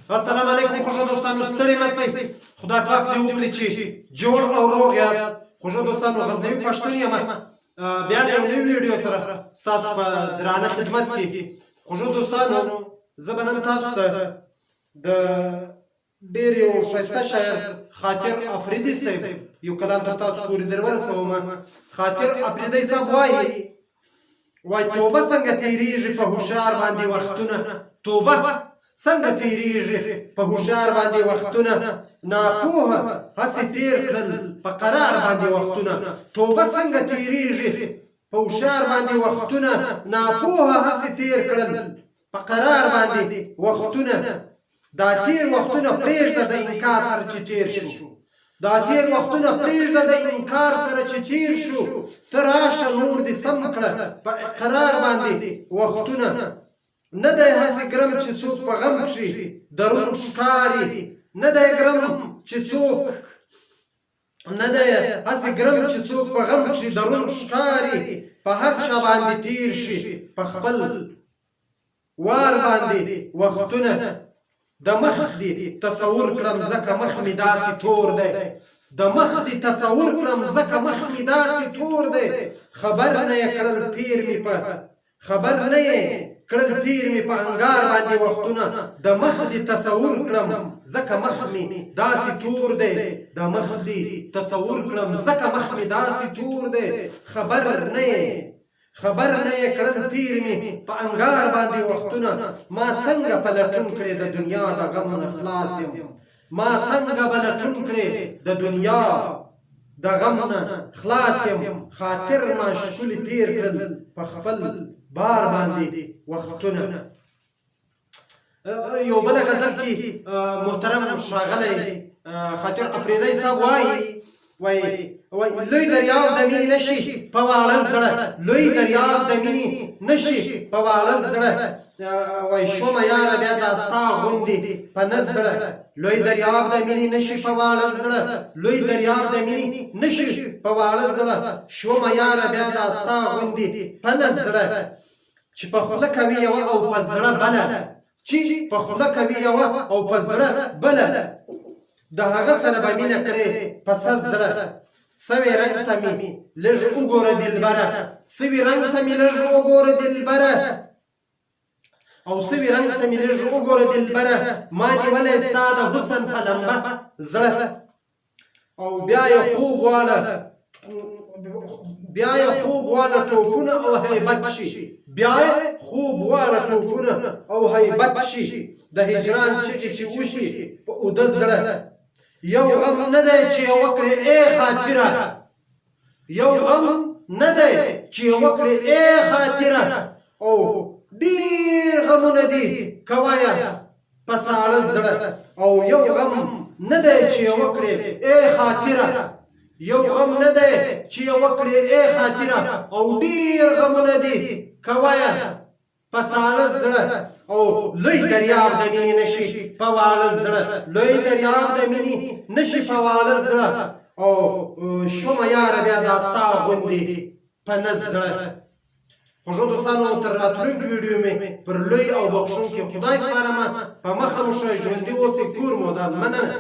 السلام علیکم خوږو دوستانو، ستړي مه شئ. خدای پاک دې وکړي چې جوړ او روغ یاست. خوږو دوستانو، غزنوي پښتون یم، بیا د یو نوي ویډیو سره ستاسو په درانه خدمت کې. خوږو دوستانو، زه به نن تاسو ته د ډېر یو ښایسته شاعر خاطر افریدي صاحب یو کلام تر تاسو پورې در ورسوم. خاطر افریدي صاحب وایي توبه څنګه تېرېږي په هوښیار باندې وختونه، توبه څنګه تېرېږي په هوښیار باندې وختونه، ناپوهه هسې تېر کړل په قرار باندې وختونه. توبه څنګه تېرېږي په هوښیار باندې وختونه، ناپوهه هسې تېر کړل په قرار باندې وختونه. دا تېر وختونه پرېږده د انکار سره چې تېر شو، دا تېر وختونه پرېږده د انکار سره چې تېر شو. ته راشه نور دې سم کړه په اقرار باندې وختونه. نه دی هسې ګرم چې څوک په غم کښې دروند ښکاري، نه دی ګرم چې څوک نه دی هسې ګرم چې څوک په غم کښې دروند ښکاري. په هر چا باندې تېر شي په خپل وار باندې وختونه. د مخ دې تصور کړم ځکه مخ مې داسې تور دی، د مخ دې تصور کړم ځکه مخ مې داسې تور دی. خبر نه یې کړل تېر مې په خبر نه یې کړل تېر مې په انګار باندې وختونه. د مخ دې تصور کړم ځکه مخ مې داسې تور دی، د مخ دې تصور کړم ځکه مخ مې داسې تور دی. خبر نه یې کړل تېر مې په انګار باندې وختونه. ما څنګه په لټون کړې د دنیا د غم نه خلاص یم، ما څنګه به لټون کړې د دنیا د غم نه خلاص یم. خاطر ما ښکلي تېر کړل په خپل بار باندې وختونه. یو بله غزل کې محترم ښاغلی خاطر افریدی صاحب وایي لوی دریاب د مینې نشي په واړه زړه، لوی دریاب د مینې نشي په واړه زړه. وایي شومه یاره بیا دا ستا غوندې په نه زړه، لوی دریاب د مینې نشي په واړه زړه، لوی دریاب د مینې نشي په واړه زړه. شومه یاره بیا دا ستا غوندې په نه زړه، چې په خوله کوي یوه او په زړه بله، چې په خوله کوي یوه او په زړه بله. د هغه سره به مینه کړې په سر زړه. سوي رنګ ته مې لږ وګوره دلبره، سوي رنګ ته مې لږ وګوره دلبره، او سوي رنګ ته مې لږ وګوره دلبره. ما نیولی ستا د حسن په لمبه زړه، او بیا یې خوب واړه ټوپونه او هیبت شي، بیا یې خوب واړه ټوپونه او هیبت شي. د هجران چغې چې وشي په اوده زړه. یو غم نه دی چې یې وکړې ای خاطره، یو غم نه دی چې یې وکړې ای خاطره، او ډېر غمونه دي کوایه په ساړه زړه. او یو غم نه دی چې یې وکړې ای خاطره، یو غم نه دی چې یې وکړې ای خاطره، او ډېر غمونه دي کوایه په ساړه زړه. او لوی دریاب د مینې نشي په واړه زړه، لوی دریاب د مینې نشي په واړه زړه. او شومه یاره بیا دا ستا غوندې په نه زړه. خوږو دوستانو، تر راتلونکي ویډیو مې پر لوی او بخښونکي خدای سپارم. په مخه مو ښه، ژوندي اوسئ، کور مو ودان. مننه.